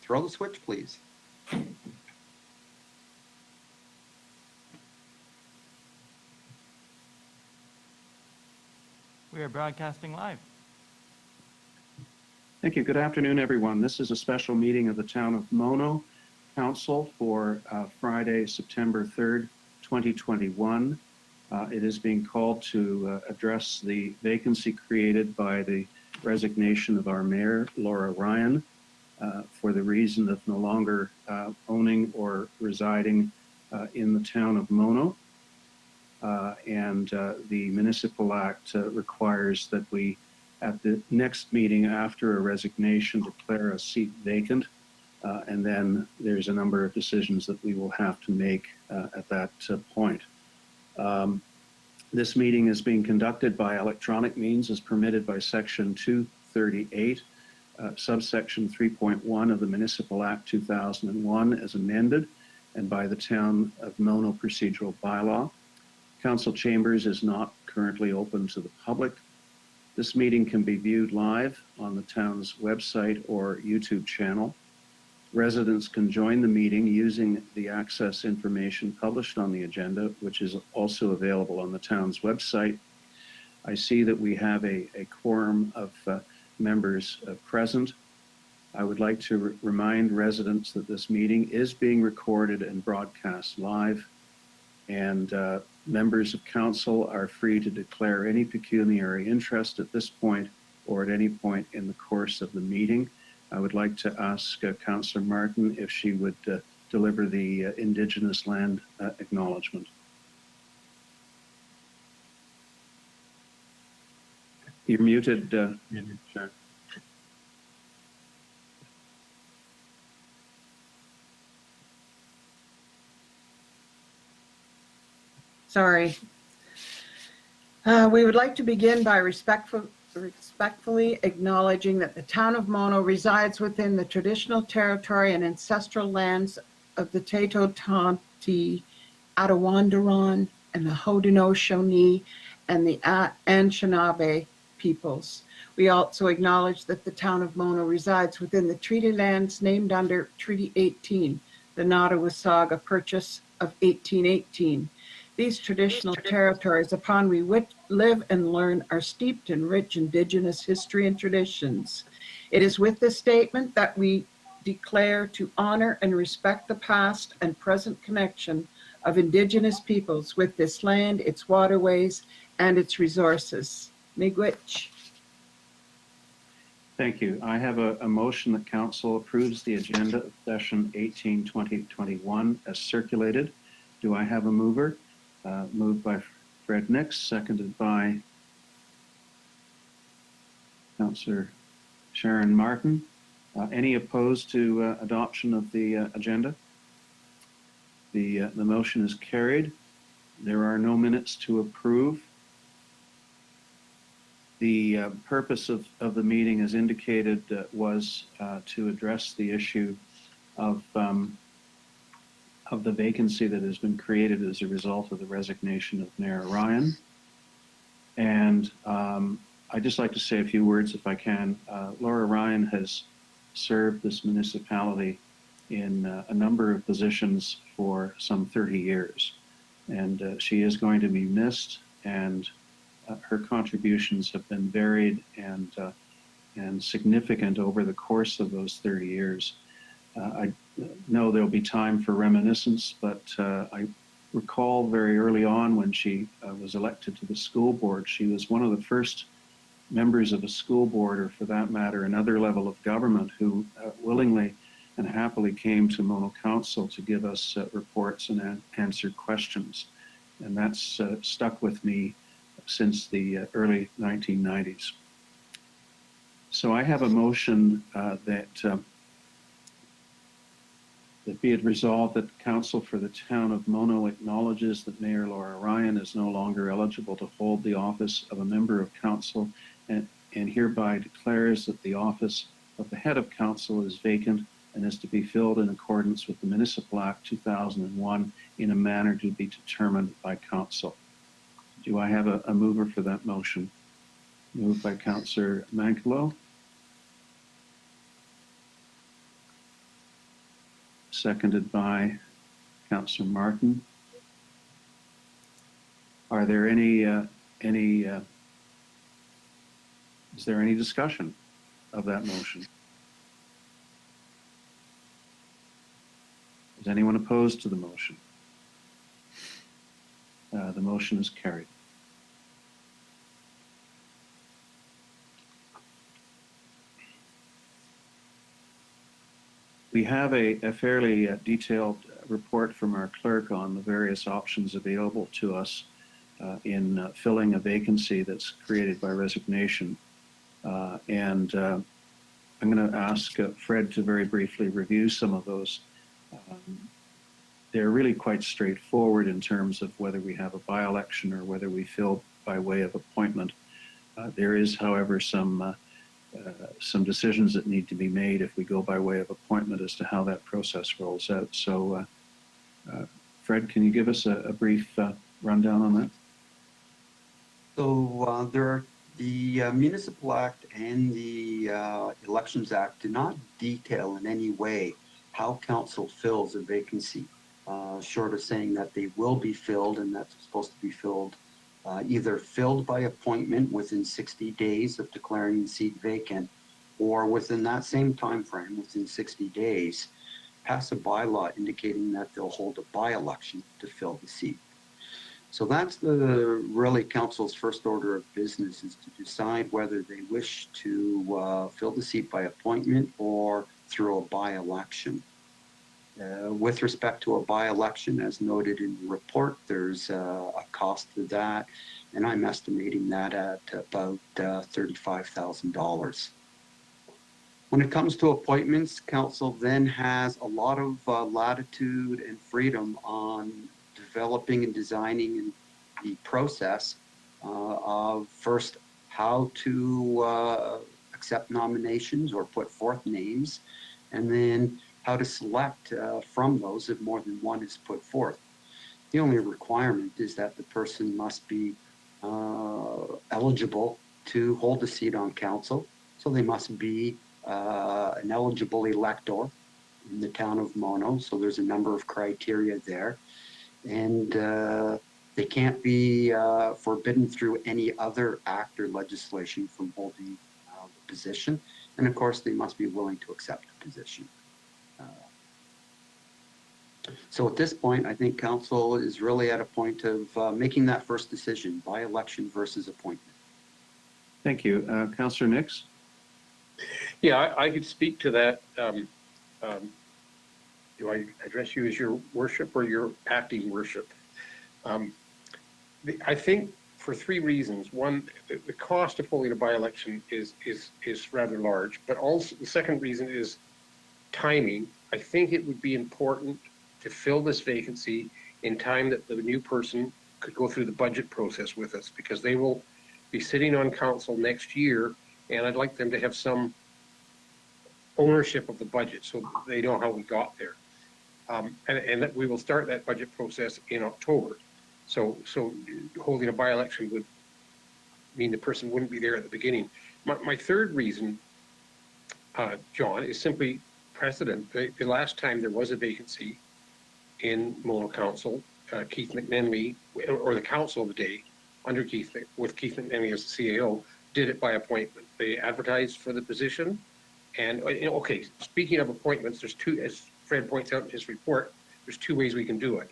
Throw the switch, please. We are broadcasting live. Thank you. Good afternoon, everyone. This is a special meeting of the Town of Mono Council for Friday, September 3rd, 2021. It is being called to address the vacancy created by the resignation of our mayor, Laura Ryan, for the reason of no longer owning or residing in the town of Mono. The Municipal Act requires that we, at the next meeting after a resignation, declare a seat vacant. And then there's a number of decisions that we will have to make at that point. This meeting is being conducted by electronic means as permitted by Section 238, subsection 3.1 of the Municipal Act 2001 as amended, and by the Town of Mono procedural bylaw. Council chambers is not currently open to the public. This meeting can be viewed live on the town's website or YouTube channel. Residents can join the meeting using the access information published on the agenda, which is also available on the town's website. I see that we have a quorum of members present. I would like to remind residents that this meeting is being recorded and broadcast live, and members of council are free to declare any pecuniary interest at this point or at any point in the course of the meeting. I would like to ask Councillor Martin if she would deliver the Indigenous land acknowledgement. You're muted, Sharon. Sorry. We would like to begin by respectfully acknowledging that the town of Mono resides within the traditional territory and ancestral lands of the Tato-Tonti, Attawandaron, and the Haudenosaunee and the Anishinaabe peoples. We also acknowledge that the town of Mono resides within the treaty lands named under Treaty 18, the Nottawasaga Purchase of 1818. These traditional territories upon which we live and learn are steeped in rich Indigenous history and traditions. It is with this statement that we declare to honor and respect the past and present connection of Indigenous peoples with this land, its waterways, and its resources. Miigwech. Thank you. I have a motion that council approves the agenda of session 18-2021 as circulated. Do I have a mover? Moved by Fred Nix, seconded by Councillor Sharon Martin. Any opposed to adoption of the agenda? The motion is carried. There are no minutes to approve. The purpose of the meeting, as indicated, was to address the issue of the vacancy that has been created as a result of the resignation of Mayor Ryan. And I'd just like to say a few words, if I can. Laura Ryan has served this municipality in a number of positions for some 30 years. And she is going to be missed, and her contributions have been varied and significant over the course of those 30 years. I know there'll be time for reminiscence, but I recall very early on when she was elected to the school board, she was one of the first members of a school board, or for that matter, another level of government, who willingly and happily came to Mono Council to give us reports and answer questions. And that's stuck with me since the early 1990s. So I have a motion that be it resolved that Council for the Town of Mono acknowledges that Mayor Laura Ryan is no longer eligible to hold the office of a member of Council, and hereby declares that the office of the head of Council is vacant and is to be filled in accordance with the Municipal Act 2001 in a manner to be determined by Council. Do I have a mover for that motion? Moved by Councillor Mankelo. seconded by Councillor Martin. Are there is there any discussion of that motion? Is anyone opposed to the motion? The motion is carried. We have a fairly detailed report from our clerk on the various options available to us in filling a vacancy that's created by resignation. I'm going to ask Fred to very briefly review some of those. They're really quite straightforward in terms of whether we have a by-election or whether we fill by way of appointment. There is, however, some decisions that need to be made if we go by way of appointment as to how that process rolls out. So, Fred, can you give us a brief rundown on that? So the Municipal Act and the Elections Act do not detail in any way how council fills a vacancy, short of saying that they will be filled, and that's supposed to be filled either filled by appointment within 60 days of declaring the seat vacant, or within that same time frame, within 60 days, pass a bylaw indicating that they'll hold a by-election to fill the seat. So that's really council's first order of business, is to decide whether they wish to fill the seat by appointment or through a by-election. With respect to a by-election, as noted in the report, there's a cost to that, and I'm estimating that at about $35,000. When it comes to appointments, council then has a lot of latitude and freedom on developing and designing the process of first how to accept nominations or put forth names, and then how to select from those if more than one is put forth. The only requirement is that the person must be eligible to hold a seat on council. So they must be an eligible elector in the town of Mono. So there's a number of criteria there. And they can't be forbidden through any other act or legislation from holding the position. And of course, they must be willing to accept the position. So at this point, I think council is really at a point of making that first decision, by election versus appointment. Thank you. Councillor Nix? Yeah, I could speak to that. Do I address you as your worship or your acting worship? I think for three reasons. One, the cost of holding a by-election is rather large, but also the second reason is timing. I think it would be important to fill this vacancy in time that the new person could go through the budget process with us, because they will be sitting on council next year, and I'd like them to have some ownership of the budget so they know how we got there. And that we will start that budget process in October. So holding a by-election would mean the person wouldn't be there at the beginning. My third reason, John, is simply precedent. The last time there was a vacancy in Mono Council, Keith McNenemy, or the council of the day, under Keith, with Keith McNenemy as the CAO, did it by appointment. They advertised for the position. And, okay, speaking of appointments, there's two, as Fred points out in his report, there's two ways we can do it.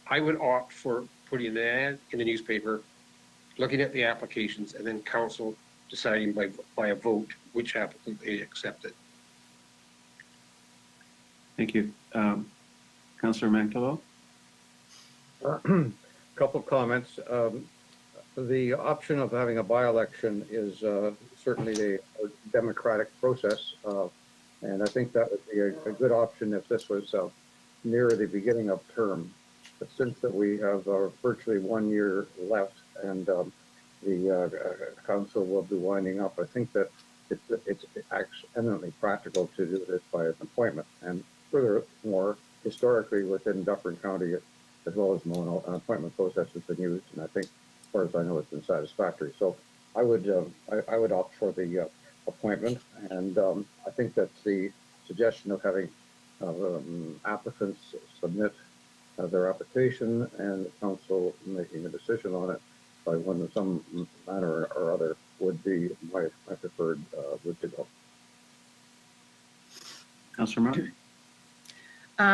I would opt for putting an ad in the newspaper, looking at the applications, and then council deciding by a vote which applicant they accepted. Thank you. Councillor Mankalo? Couple of comments. The option of having a by-election is certainly a democratic process, and I think that would be a good option if this was near the beginning of term. But since that we have virtually 1 year left and the council will be winding up, I think that it's eminently practical to do this by an appointment. And furthermore, historically within Dufferin County, as well as Mono, an appointment process has been used, and I think, as far as I know, it's been satisfactory. So I would opt for the appointment, and I think that the suggestion of having applicants submit their application and the council making a decision on it by one in some manner or other would be my preferred route to go. Councillor Martin?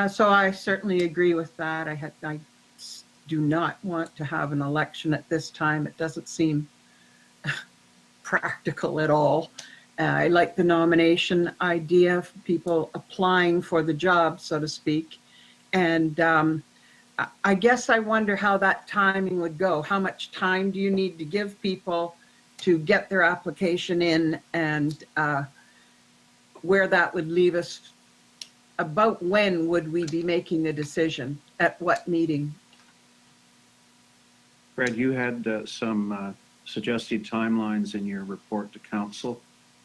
So I certainly agree with that. I do not want to have an election at this time. It doesn't seem practical at all. I like the nomination idea for people applying for the job, so to speak. And I guess I wonder how that timing would go. How much time do you need to give people to get their application in, and where that would leave us? About when would we be making the decision? At what meeting? Fred, you had some suggested timelines in your report to council,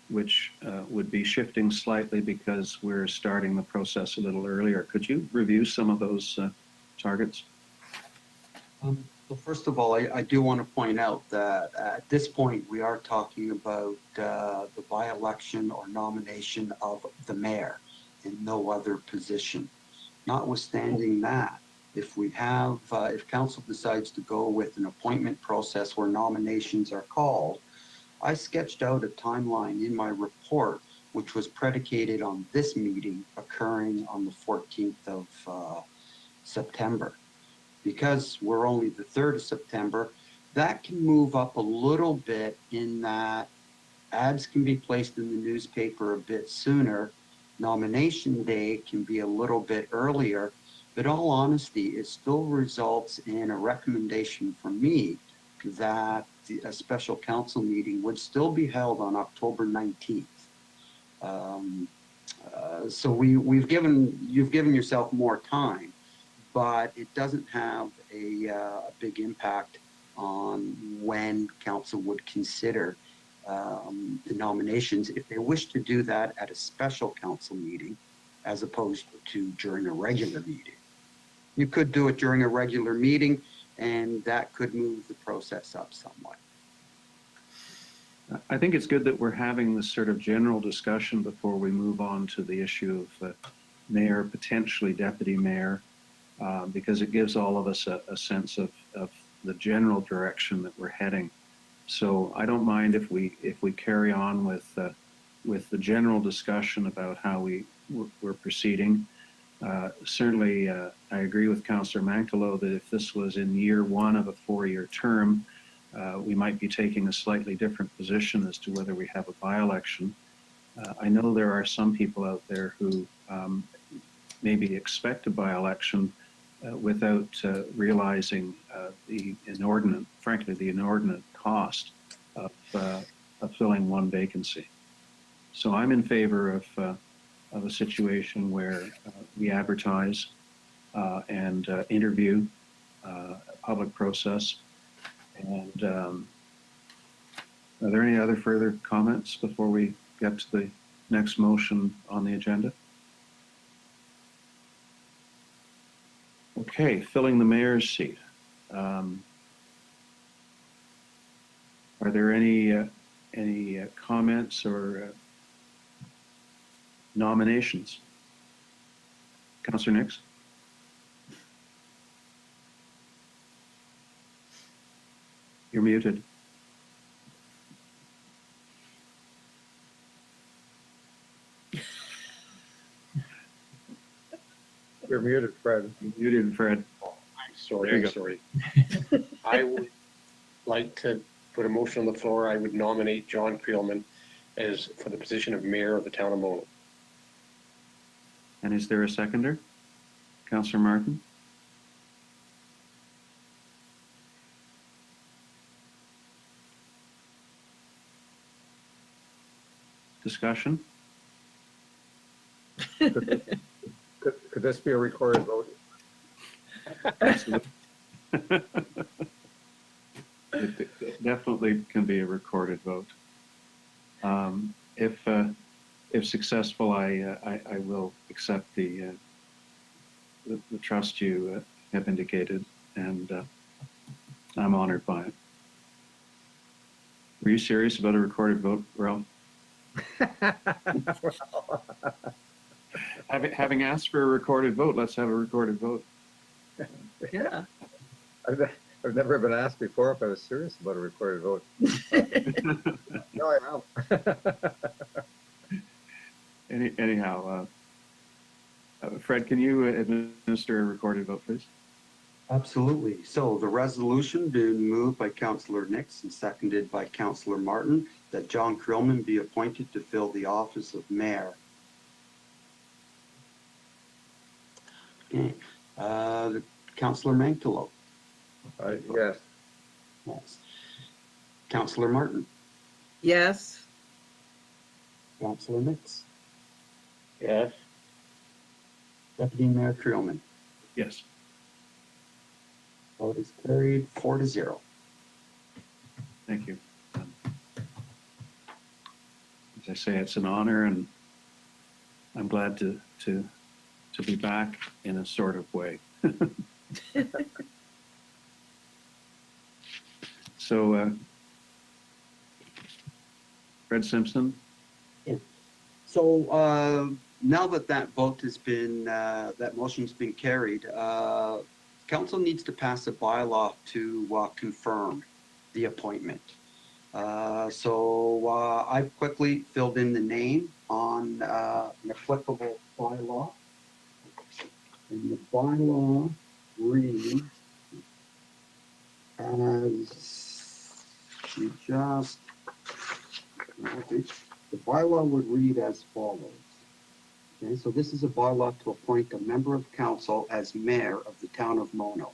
which would be shifting slightly because we're starting the process a little earlier. Could you review some of those targets? So first of all, I do want to point out that at this point, we are talking about the by-election or nomination of the mayor and no other position. Notwithstanding that, if we have, if council decides to go with an appointment process where nominations are called, I sketched out a timeline in my report, which was predicated on this meeting occurring on the 14th of September. Because we're only the 3rd of September, that can move up a little bit in that ads can be placed in the newspaper a bit sooner. Nomination day can be a little bit earlier, but all honesty, it still results in a recommendation from me that a special council meeting would still be held on October 19th. So you've given yourself more time, but it doesn't have a big impact on when council would consider the nominations if they wish to do that at a special council meeting as opposed to during a regular meeting. You could do it during a regular meeting, and that could move the process up somewhat. I think it's good that we're having this sort of general discussion before we move on to the issue of mayor, potentially deputy mayor, because it gives all of us a sense of the general direction that we're heading. So I don't mind if we carry on with the general discussion about how we're proceeding. Certainly, I agree with Councillor Mankalo that if this was in year 1 of a 4-year term, we might be taking a slightly different position as to whether we have a by-election. I know there are some people out there who maybe expect a by-election without realizing the inordinate cost of filling one vacancy. So I'm in favor of a situation where we advertise and interview, a public process. And are there any other further comments before we get to the next motion on the agenda? Okay, filling the mayor's seat. Are there any comments or nominations? Councillor Nix? You're muted. You're muted, Fred. You're muted, Fred. I'm sorry. I would like to put a motion on the floor. I would nominate John Creelman for the position of mayor of the town of Mona. And is there a seconder? Councillor Martin? Discussion? Could this be a recorded vote? Absolutely. It definitely can be a recorded vote. If successful, I will accept the trust you have indicated, and I'm honored by it. Were you serious about a recorded vote, Ralph? Having asked for a recorded vote, let's have a recorded vote. Yeah. I've never been asked before if I was serious about a recorded vote. No, I am. Anyhow, Fred, can you administer a recorded vote, please? Absolutely. So the resolution been moved by Councillor Nix and seconded by Councillor Martin that John Creelman be appointed to fill the office of mayor. Okay. Councillor Mantalo. Yes. Yes. Councillor Martin. Yes. Councillor Nix. Yes. Deputy Mayor Creelman. Yes. Vote is carried 4-0. Thank you. As I say, it's an honor, and I'm glad to be back in a sort of way. So, Fred Simpson, So now that vote has been, that motion's been carried, council needs to pass a bylaw to confirm the appointment. So I've quickly filled in the name on an applicable bylaw. And the bylaw reads as, you just, okay, the bylaw would read as follows. Okay, so this is a bylaw to appoint a member of council as mayor of the town of Mono.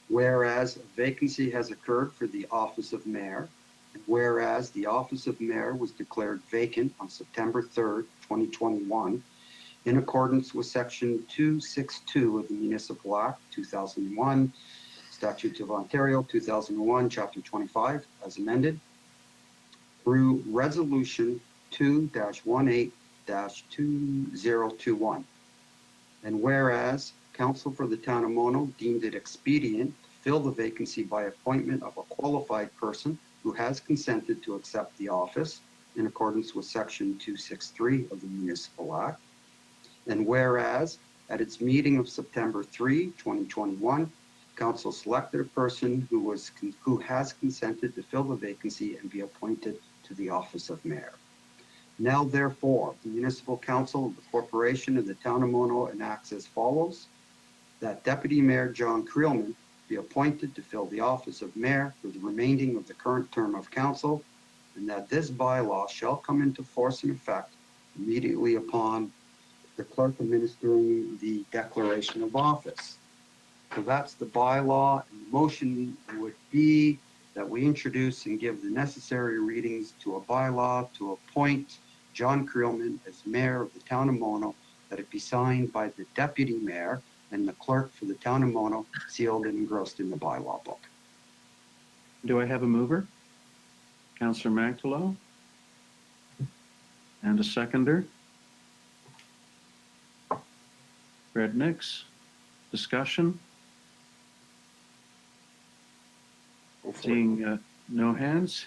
Whereas a vacancy has occurred for the office of mayor, and whereas the office of mayor was declared vacant on September 3rd, 2021, in accordance with section 262 of the Municipal Act 2001, Statutes of Ontario 2001, chapter 25, as amended, through resolution 2-18-2021. And whereas council for the town of Mono deemed it expedient to fill the vacancy by appointment of a qualified person who has consented to accept the office in accordance with section 263 of the Municipal Act. And whereas at its meeting of September 3, 2021, council selected a person who has consented to fill the vacancy and be appointed to the office of mayor. Now, therefore, the municipal council of the corporation of the town of Mono enacts as follows: that Deputy Mayor John Creelman be appointed to fill the office of mayor for the remaining of the current term of council, and that this bylaw shall come into force and effect immediately upon the clerk administering the declaration of office. So that's the bylaw, and the motion would be that we introduce and give the necessary readings to a bylaw to appoint John Creelman as mayor of the town of Mono, that it be signed by the deputy mayor and the clerk for the town of Mono, sealed and engrossed in the bylaw book. do I have a mover? Councillor Magdalow? And a seconder? Fred Nix? Discussion? Seeing no hands?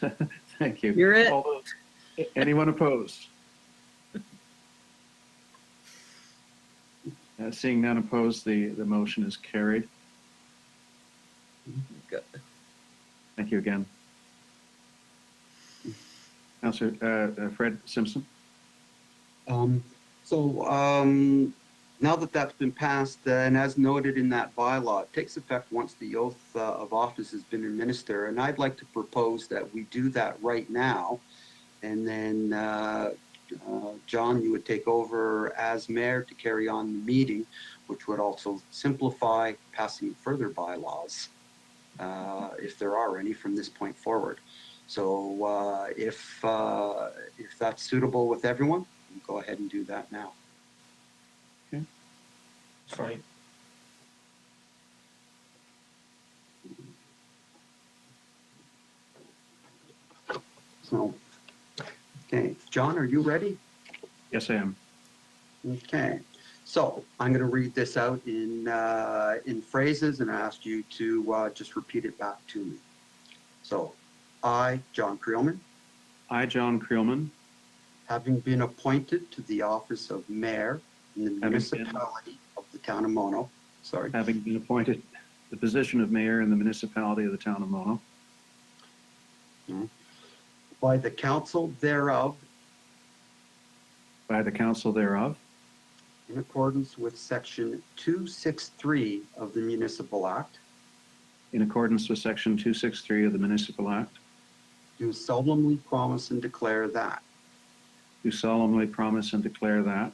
Thank you. You're it. All those- Anyone opposed? Seeing none opposed, the motion is carried. Good. Thank you again. Councillor Fred Simpson? Now that that's been passed, and as noted in that bylaw, it takes effect once the oath of office has been administered. And I'd like to propose that we do that right now. And then, John, you would take over as mayor to carry on the meeting, which would also simplify passing further bylaws, if there are any from this point forward. So if that's suitable with everyone, we'll go ahead and do that now. Fine. So, okay, John, are you ready? Yes, I am. Okay, so I'm going to read this out in phrases and ask you to just repeat it back to me. So, I, John Creelman, I, John Creelman, having been appointed to the office of mayor in the municipality of the town of Mono, sorry, having been appointed the position of mayor in the municipality of the town of Mono, by the council thereof, by the council thereof, in accordance with section 263 of the Municipal Act, in accordance with section 263 of the Municipal Act, do solemnly promise and declare that do solemnly promise and declare that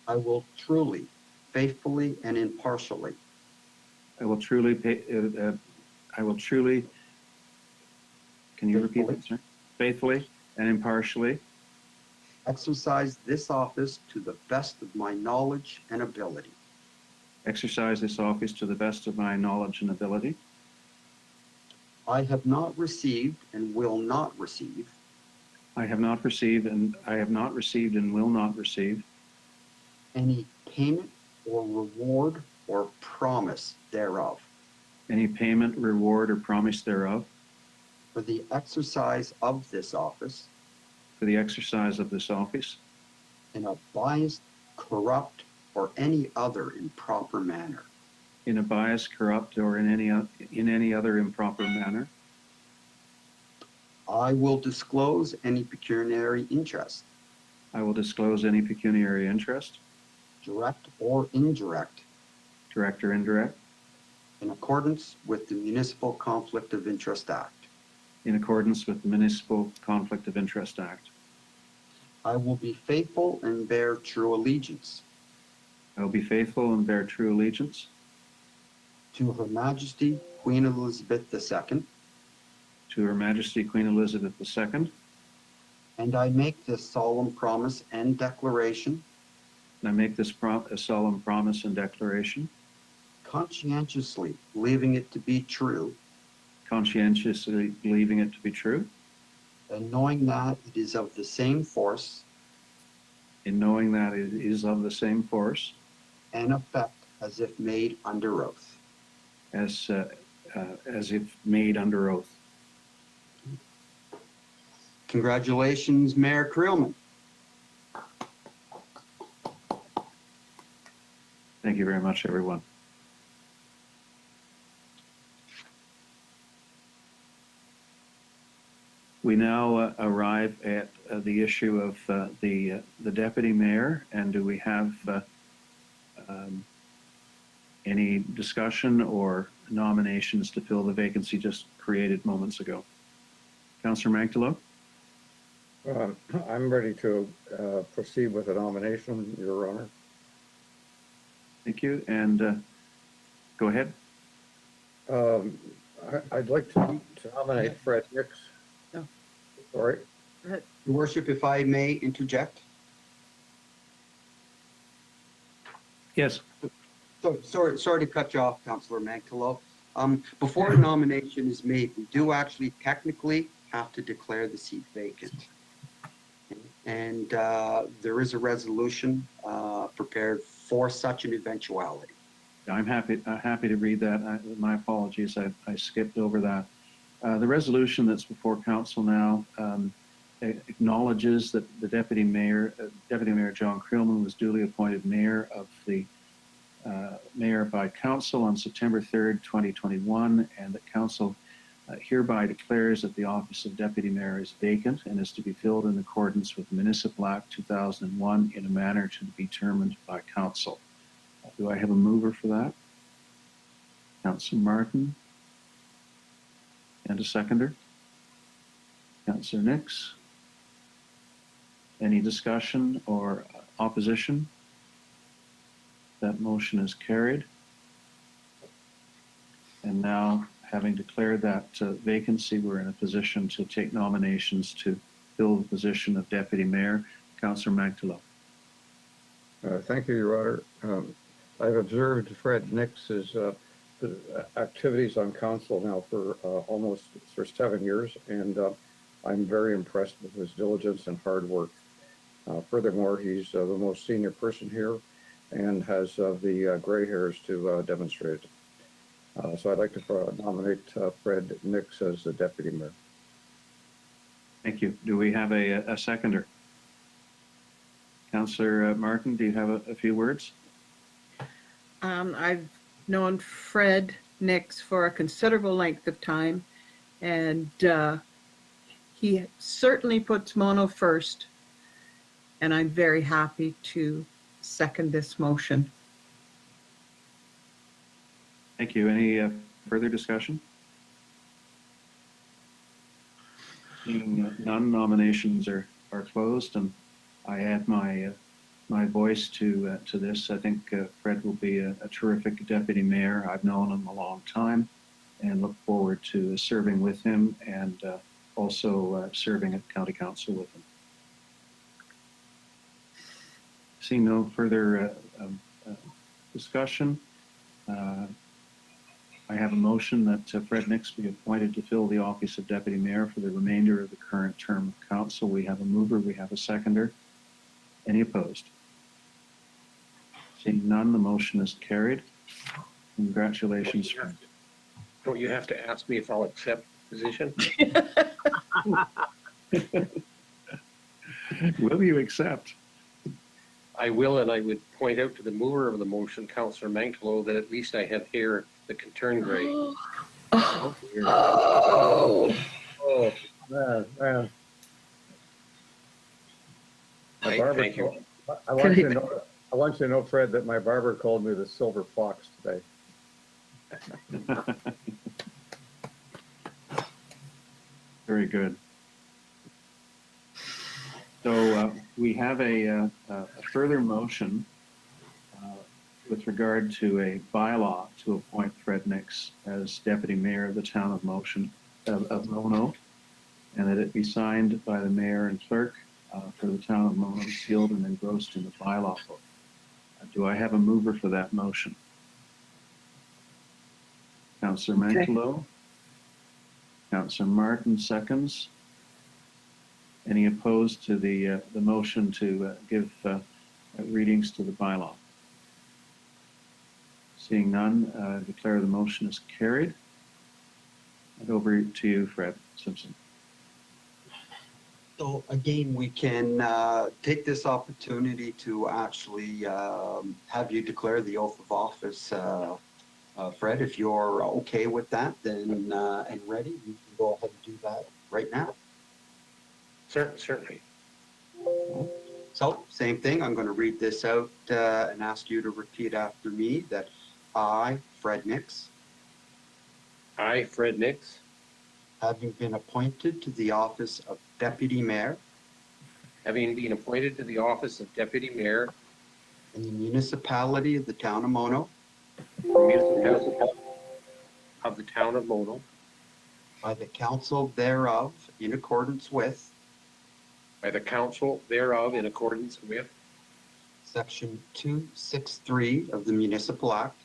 I will truly, faithfully, and impartially I will truly, can you repeat that, sir? Faithfully and impartially exercise this office to the best of my knowledge and ability. exercise this office to the best of my knowledge and ability. I have not received and will not receive I have not received and will not receive any payment or reward or promise thereof any payment, reward, or promise thereof for the exercise of this office for the exercise of this office in a biased, corrupt, or any other improper manner. in a biased, corrupt, or in any other improper manner. I will disclose any pecuniary interest, I will disclose any pecuniary interest, direct or indirect, direct or indirect, in accordance with the Municipal Conflict of Interest Act. in accordance with the Municipal Conflict of Interest Act. I will be faithful and bear true allegiance I will be faithful and bear true allegiance to Her Majesty Queen Elizabeth II, to Her Majesty Queen Elizabeth II, and I make this solemn promise and declaration and I make this a solemn promise and declaration, conscientiously believing it to be true, conscientiously believing it to be true, and knowing that it is of the same force in knowing that it is of the same force and effect as if made under oath. as if made under oath. Congratulations, Mayor Creelman. Thank you very much, everyone. We now arrive at the issue of the deputy mayor, and do we have any discussion or nominations to fill the vacancy just created moments ago? Councillor Magdalo? I'm ready to proceed with the nomination, Your Honor. Thank you, and go ahead. I'd like to nominate Fred Nix. No. Sorry. Your Worship, if I may interject. Yes. So, sorry to cut you off, Councillor Magdalo. Before a nomination is made, we do actually technically have to declare the seat vacant. And there is a resolution prepared for such an eventuality. I'm happy to read that. My apologies, I skipped over that. The resolution that's before council now acknowledges that the Deputy Mayor John Creelman was duly appointed mayor by council on September 3rd, 2021, and that council hereby declares that the office of Deputy Mayor is vacant and is to be filled in accordance with Municipal Act 2001 in a manner to be determined by council. Do I have a mover for that? Councillor Martin. And a seconder? Councillor Nix. Any discussion or opposition? That motion is carried. And now, having declared that vacancy, we're in a position to take nominations to fill the position of Deputy Mayor. Councillor Magdalo. Thank you, Your Honor. I've observed Fred Nix's activities on council now for almost 7 years, and I'm very impressed with his diligence and hard work. Furthermore, he's the most senior person here and has the gray hairs to demonstrate. So I'd like to nominate Fred Nix as the deputy mayor. Thank you. Do we have a seconder? Councillor Martin, do you have a few words? I've known Fred Nix for a considerable length of time, and he certainly puts Mono first, and I'm very happy to second this motion. Thank you. Any further discussion? Seeing none, nominations are closed, and I add my voice to this. I think Fred will be a terrific deputy mayor. I've known him a long time and look forward to serving with him and also serving at county council with him. Seeing no further discussion, I have a motion that Fred Nix be appointed to fill the office of deputy mayor for the remainder of the current term of council. We have a mover, we have a seconder. Any opposed? Seeing none, the motion is carried. Congratulations, Fred. Don't you have to ask me if I'll accept the position? Will you accept? I will, and I would point out to the mover of the motion, Councillor Manklow, that at least I have hair that can turn gray. Oh, Man. My Right, barber thank you. I want you to know, Fred, that my barber called me the silver fox today. Very good. So we have a further motion with regard to a bylaw to appoint Fred Nix as deputy mayor of the town of Mono, and that it be signed by the mayor and clerk for the town of Mono, sealed and engrossed in the bylaw book. Do I have a mover for that motion? Councillor Manklow. Councillor Martin seconds. Any opposed to the motion to give readings to the bylaw? Seeing none, declare the motion is carried. And over to you, Fred Simpson. So again, we can take this opportunity to actually have you declare the oath of office. Fred, if you're okay with that, then and ready, you can go ahead and do that right now. Certainly. So, same thing, I'm going to read this out and ask you to repeat after me that I, Fred Nix, I, Fred Nix, having been appointed to the office of Deputy Mayor having been appointed to the office of Deputy Mayor in the municipality of the town of Mono, municipality of the town of Mono, by the council thereof, in accordance with by the council thereof in accordance with Section 263 of the Municipal Act,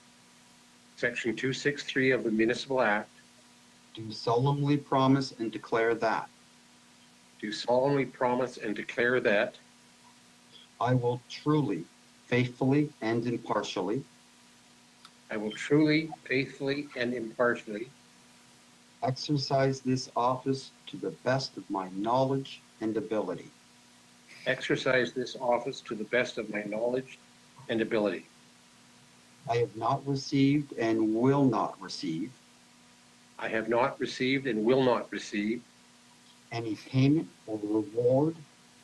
Section 263 of the Municipal Act, do solemnly promise and declare that do solemnly promise and declare that I will truly, faithfully, and impartially I will truly, faithfully, and impartially exercise this office to the best of my knowledge and ability. exercise this office to the best of my knowledge and ability. I have not received and will not receive I have not received and will not receive any payment or reward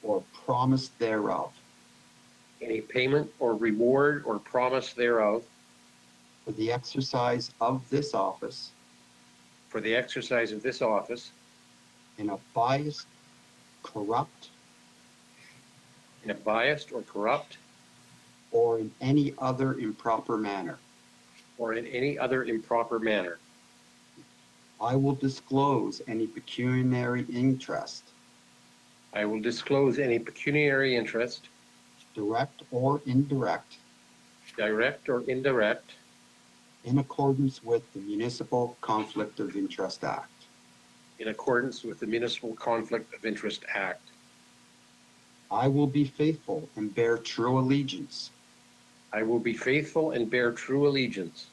or promise thereof any payment or reward or promise thereof for the exercise of this office for the exercise of this office in a biased, corrupt, in a biased or corrupt or in any other improper manner. or in any other improper manner. I will disclose any pecuniary interest, I will disclose any pecuniary interest, direct or indirect, direct or indirect, in accordance with the Municipal Conflict of Interest Act. in accordance with the Municipal Conflict of Interest Act. I will be faithful and bear true allegiance I will be faithful and bear true allegiance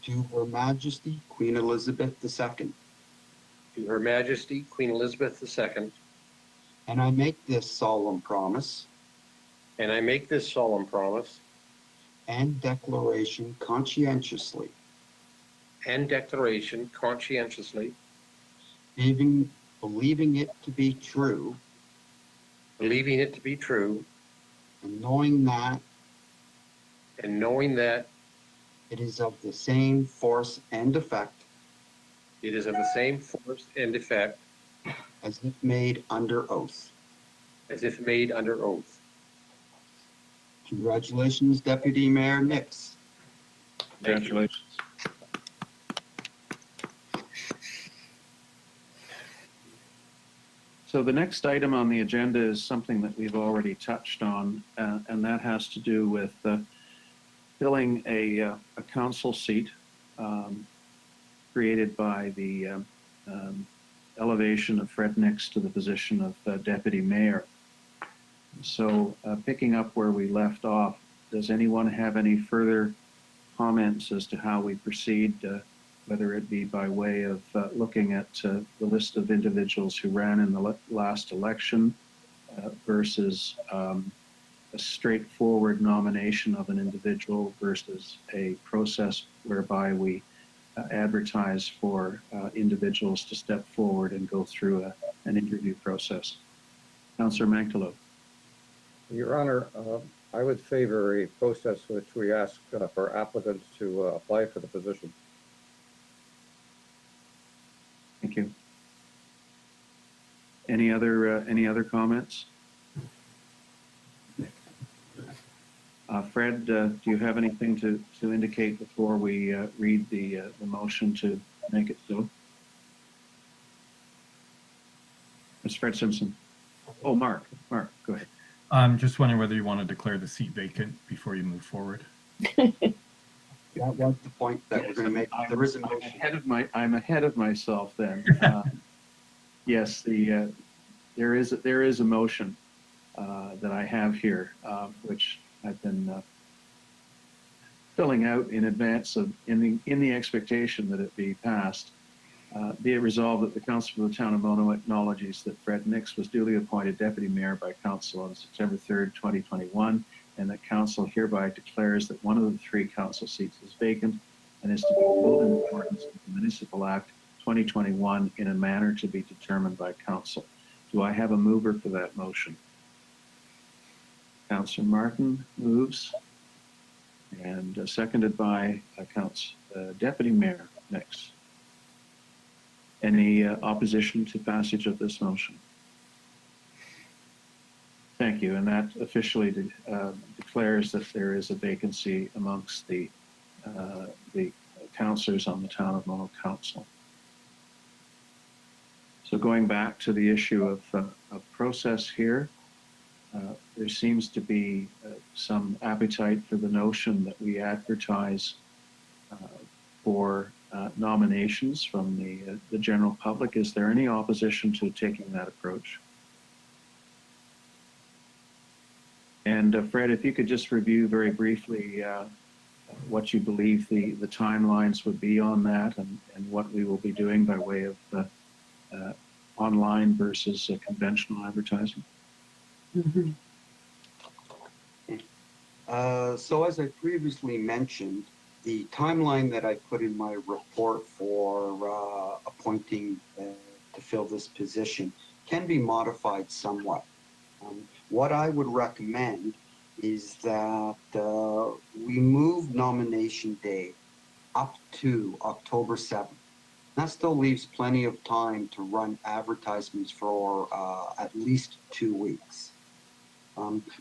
to Her Majesty Queen Elizabeth II, to Her Majesty Queen Elizabeth II, and I make this solemn promise and I make this solemn promise and declaration conscientiously, and declaration conscientiously, believing it to be true, believing it to be true, and knowing that and knowing that it is of the same force and effect it is of the same force and effect as if made under oath. as if made under oath. Congratulations, Deputy Mayor Nix. Thank you. Congratulations. So the next item on the agenda is something that we've already touched on, and that has to do with filling a council seat created by the elevation of Fred Nix to the position of Deputy Mayor. So picking up where we left off, does anyone have any further comments as to how we proceed, whether it be by way of looking at the list of individuals who ran in the last election versus a straightforward nomination of an individual versus a process whereby we advertise for individuals to step forward and go through an interview process? Councillor Mankalo. Your Honor, I would favor a process which we ask for applicants to apply for the position. Thank you. Any other comments? Fred, do you have anything to indicate before we read the motion to make it so? It's Fred Simpson. Oh, Mark, go ahead. I'm just wondering whether you want to declare the seat vacant before you move forward. That was the point that we're going to make. There is a motion. I'm ahead of myself then. Yes, there is a motion that I have here, which I've been filling out in advance of, in the expectation that it be passed. Be it resolved that the Council of the Town of Mono acknowledges that Fred Nix was duly appointed Deputy Mayor by Council on September 3rd, 2021, and that Council hereby declares that one of the 3 council seats is vacant and is to be filled in accordance with the Municipal Act 2021 in a manner to be determined by Council. Do I have a mover for that motion? Councillor Martin moves, and seconded by Deputy Mayor Nix. Any opposition to passage of this motion? Thank you, and that officially declares that there is a vacancy amongst the councillors on the Town of Mono Council. So going back to the issue of process here, there seems to be some appetite for the notion that we advertise for nominations from the general public. Is there any opposition to taking that approach? And Fred, if you could just review very briefly what you believe the timelines would be on that, and what we will be doing by way of online versus conventional advertising. Mhm. So as I previously mentioned, the timeline that I put in my report for appointing to fill this position can be modified somewhat. What I would recommend is that we move nomination day up to October 7th. That still leaves plenty of time to run advertisements for at least 2 weeks.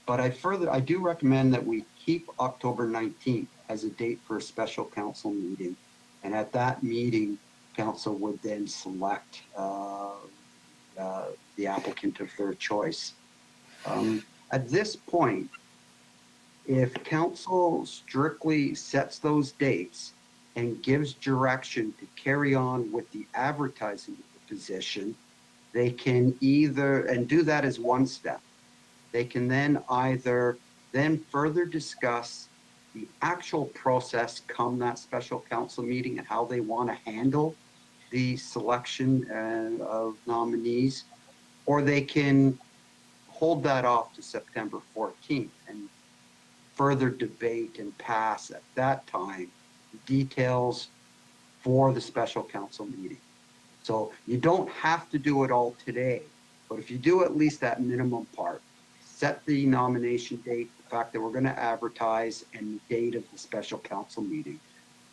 But I do recommend that we keep October 19th as a date for a special council meeting. And at that meeting, council would then select the applicant of their choice. At this point, if council strictly sets those dates and gives direction to carry on with the advertising of the position, they can either, and do that as one step, they can then either then further discuss the actual process come that special council meeting and how they want to handle the selection of nominees, or they can hold that off to September 14th and further debate and pass at that time details for the special council meeting. So you don't have to do it all today, but if you do at least that minimum part, set the nomination date, the fact that we're going to advertise, and the date of the special council meeting,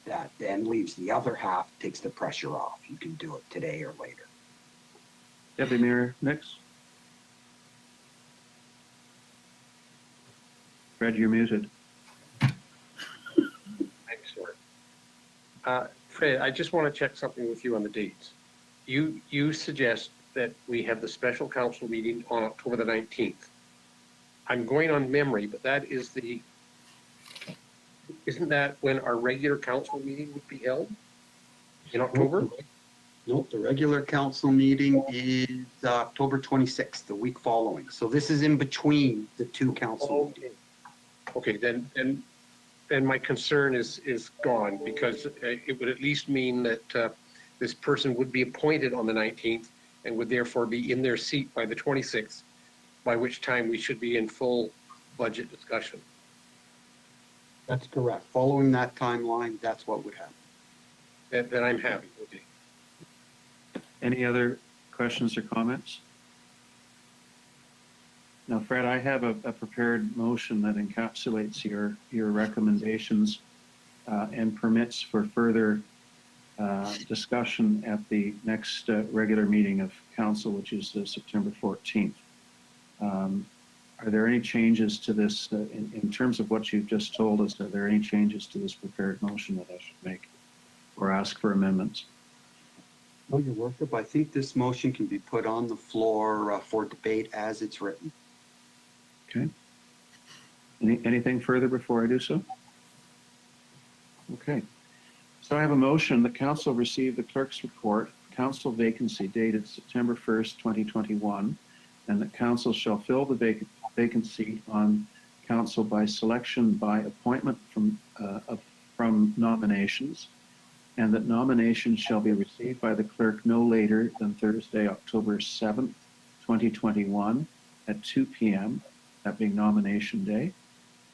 that then leaves the other half, takes the pressure off. You can do it today or later. Deputy Mayor Nix? Fred, you're muted. I'm sorry. Fred, I just want to check something with you on the dates. You suggest that we have the special council meeting on October the 19th. I'm going on memory, but that is isn't that when our regular council meeting would be held? In October? Nope, the regular council meeting is October 26th, the week following. So this is in between the two council meetings. Okay, then my concern is gone, because it would at least mean that this person would be appointed on the 19th and would therefore be in their seat by the 26th, by which time we should be in full budget discussion. That's correct. Following that timeline, that's what would happen. Then I'm happy. Okay. Any other questions or comments? Now, Fred, I have a prepared motion that encapsulates your recommendations and permits for further discussion at the next regular meeting of council, which is September 14th. Are there any changes to this, in terms of what you've just told us, are there any changes to this prepared motion that I should make or ask for amendments? No, Your Worship, I think this motion can be put on the floor for debate as it's written. Okay. Anything further before I do so? Okay. So I have a motion that council receive the clerk's report, council vacancy dated September 1st, 2021, and that council shall fill the vacancy on council by selection by appointment from nominations, and that nominations shall be received by the clerk no later than Thursday, October 7th, 2021 at 2 p.m., that being nomination day,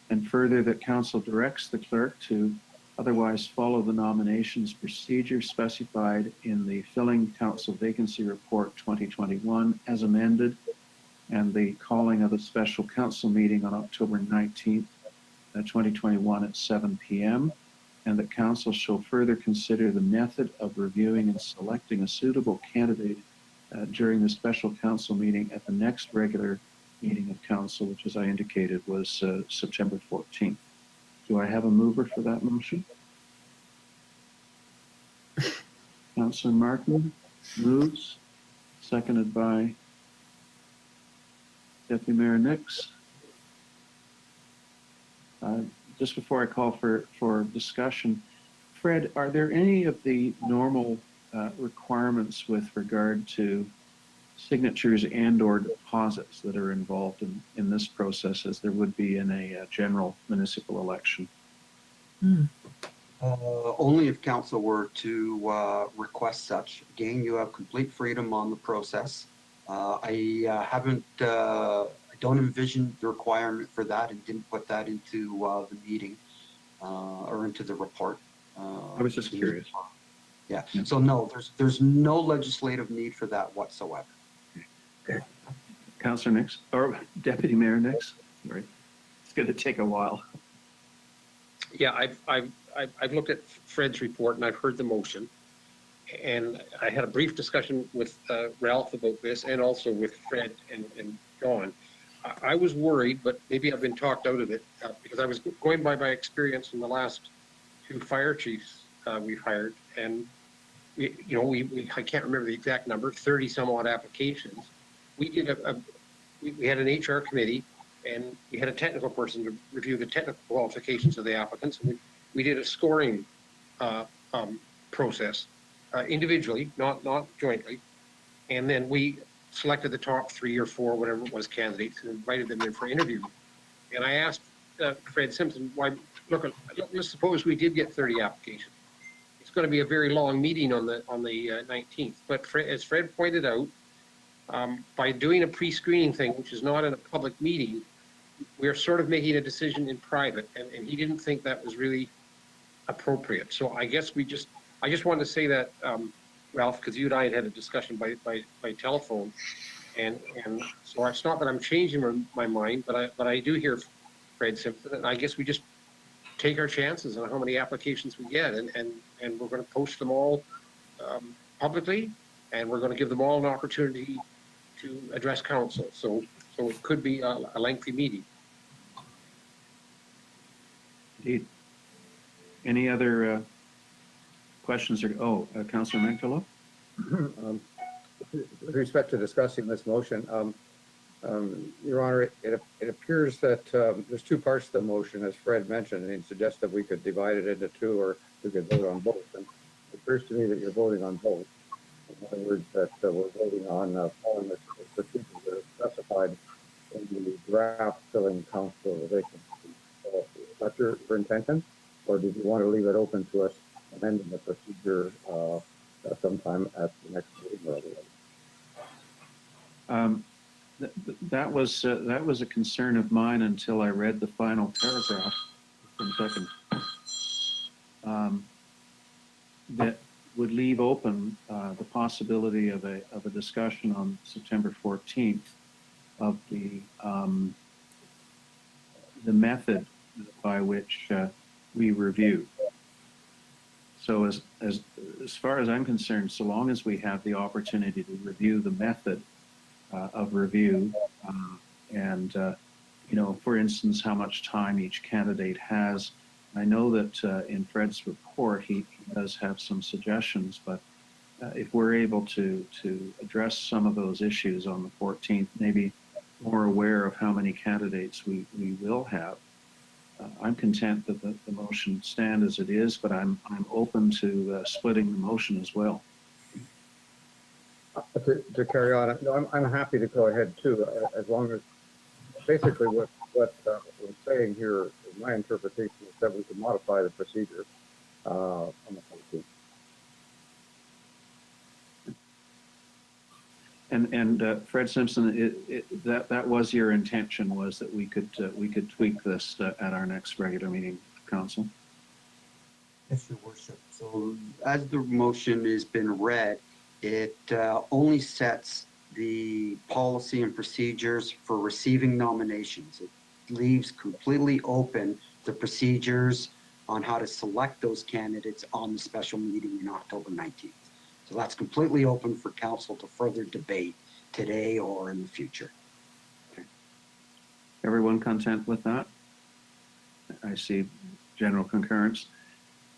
and further that council directs the clerk to otherwise follow the nominations procedure specified in the Filling Council Vacancy Report 2021 as amended, and the calling of a special council meeting on October 19th, 2021 at 7 p.m., and that council shall further consider the method of reviewing and selecting a suitable candidate during the special council meeting at the next regular meeting of council, which, as I indicated, was September 14th. Do I have a mover for that motion? Councillor Martin moves, seconded by Deputy Mayor Nix. Just before I call for discussion, Fred, are there any of the normal requirements with regard to signatures and/or deposits that are involved in this process as there would be in a general municipal election? Only if council were to request such. Again, you have complete freedom on the process. I don't envision the requirement for that and didn't put that into the meeting or into the report. I was just curious. Yeah. So no, there's no legislative need for that whatsoever. Okay. Councillor Nix, or Deputy Mayor Nix. Sorry, it's going to take a while. Yeah, I've looked at Fred's report and I've heard the motion, and I had a brief discussion with Ralph about this, and also with Fred and John. I was worried, but maybe I've been talked out of it because I was going by my experience in the last two fire chiefs we've hired, and I can't remember the exact number, 30 some odd applications. We did we had an HR committee, and we had a technical person to review the technical qualifications of the applicants. And we did a scoring process individually, not jointly, and then we selected the top 3 or 4, whatever it was, candidates, and invited them in for interview. And I asked Fred Simpson, why? Look, let's suppose we did get 30 applications. It's going to be a very long meeting on the 19th. But as Fred pointed out, by doing a pre-screening thing, which is not in a public meeting, we're sort of making a decision in private, and he didn't think that was really appropriate. So I guess I just wanted to say that, Ralph, because you and I had a discussion by telephone, and so it's not that I'm changing my mind, but I do hear Fred Simpson, and I guess we just take our chances on how many applications we get, and we're going to post them all publicly, and we're going to give them all an opportunity to address council. So it could be a lengthy meeting. Indeed. Any other questions or, Councillor Mantolo? With respect to discussing this motion, Your Honor, it appears that there's two parts to the motion, as Fred mentioned, and he suggests that we could divide it into two, or we could vote on both. And it appears to me that you're voting on both. In other words, that we're voting on following the procedures that are specified in the draft filling council vacancy. So is that your intention, or did you want to leave it open to us amending the procedure sometime at the next meeting or otherwise? That was a concern of mine until I read the final paragraph. One second. That would leave open the possibility of a discussion on September 14th of the method by which we review. So as far as I'm concerned, so long as we have the opportunity to review the method of review, and for instance, how much time each candidate has. I know that in Fred's report, he does have some suggestions, but if we're able to address some of those issues on the 14th, maybe more aware of how many candidates we will have, I'm content that the motion stand as it is, but I'm open to splitting the motion as well. To carry on, no, I'm happy to go ahead too, as long as basically what we're saying here, my interpretation is that we can modify the procedure on the 14th. And Fred Simpson, that was your intention, was that we could tweak this at our next regular meeting of council? Yes, Your Worship. So as the motion has been read, it only sets the policy and procedures for receiving nominations. It leaves completely open the procedures on how to select those candidates on the special meeting in October 19th. So that's completely open for council to further debate today or in the future. Okay. Everyone content with that? I see general concurrence.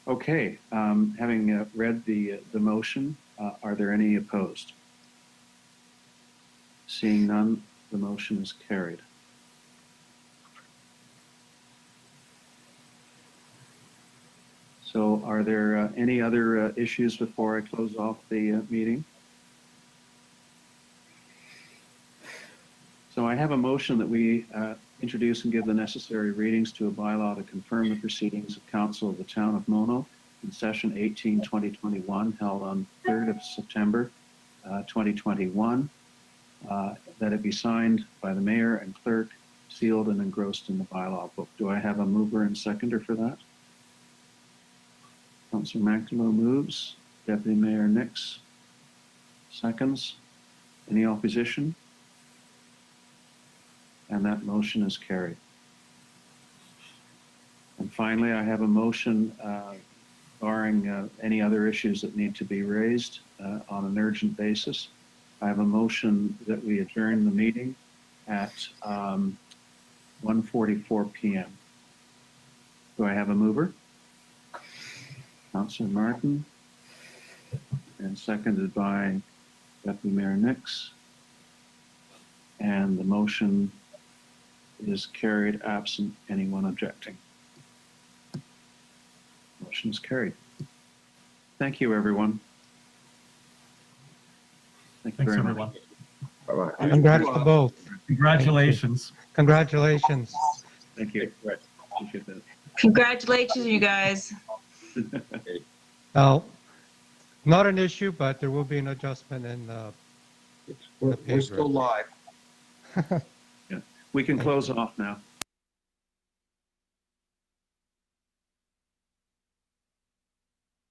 Okay, having read the motion, are there any opposed? Seeing none, the motion is carried. So are there any other issues before I close off the meeting? So I have a motion that we introduce and give the necessary readings to a bylaw to confirm the proceedings of Council of the Town of Mono in session 18/2021 held on 3rd of September 2021, that it be signed by the mayor and clerk, sealed and engrossed in the bylaw book. Do I have a mover and seconder for that? Councillor Mantolo moves. Deputy Mayor Nix seconds. Any opposition? And that motion is carried. And finally, I have a motion barring any other issues that need to be raised on an urgent basis. I have a motion that we adjourn the meeting at 1:44 p.m. Do I have a mover? Councillor Martin, and seconded by Deputy Mayor Nix. And the motion is carried absent anyone objecting. Motion is carried. Thank you, everyone. Thank you Thanks, very everyone. much. Bye-bye. Congrats to both. Congratulations. Congratulations. Thank you. Appreciate that. Congratulations, you guys. Now, not an issue, but there will be an adjustment in We're still live. We can close off now.